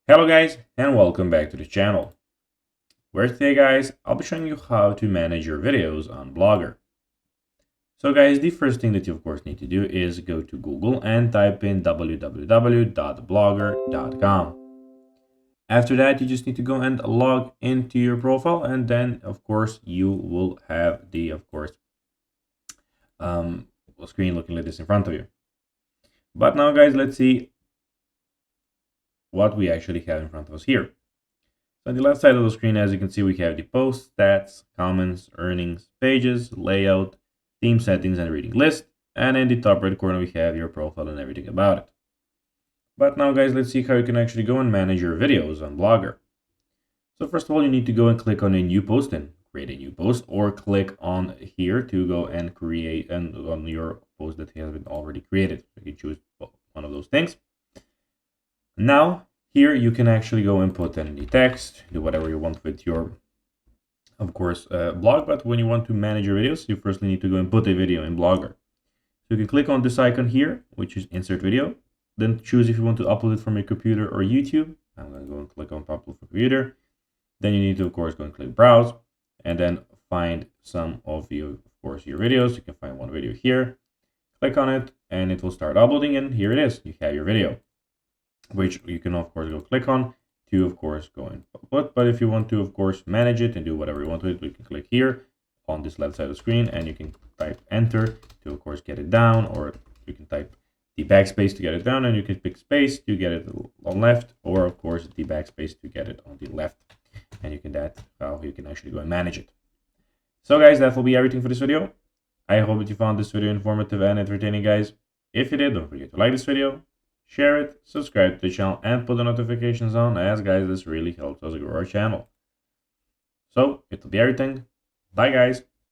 Hello guys and welcome back to the channel, where today guys I'll be showing you how to manage your videos on Blogger. So guys, the first thing that you of course need to do is go to Google and type in www.blogger.com. After that you just need to go and log into your profile, and then of course you will have the screen looking like this in front of you. But now guys, let's see what we actually have in front of us here. So on the left side of the screen, as you can see, we have the posts, stats, comments, earnings, pages, layout, theme settings, and reading list. And in the top right corner, we have your profile and everything about it. But now guys, let's see how you can actually go and manage your videos on Blogger. So first of all, you need to go and click on a new post and create a new post, or click on here to go and create on your post that has been already created. You can choose one of those things. Now, here you can actually go and put in the text, do whatever you want with your, of course, blog. But when you want to manage your videos, you firstly need to go and put a video in Blogger. So you can click on this icon here, which is insert video. Then choose if you want to upload it from your computer or YouTube. I'm going to go and click on upload from computer. Then you need to, of course, go and click browse, and then find some of your, of course, your videos. You can find one video here. Click on it, and it will start uploading, and here it is. You have your video, which you can of course go click on to of course go and upload. But if you want to of course manage it and do whatever you want with it, you can click here on this left side of the screen, and you can type enter to of course get it down, or you can type the backspace to get it down, and you can pick space to get it on left, or of course the backspace to get it on the left, and you can how you can actually go and manage it. So guys, that will be everything for this video. I hope that you found this video informative and entertaining, guys. If you did, don't forget to like this video, share it, subscribe to the channel, and put the notifications on, as guys, this really helps us grow our channel. So it'll be everything. Bye guys.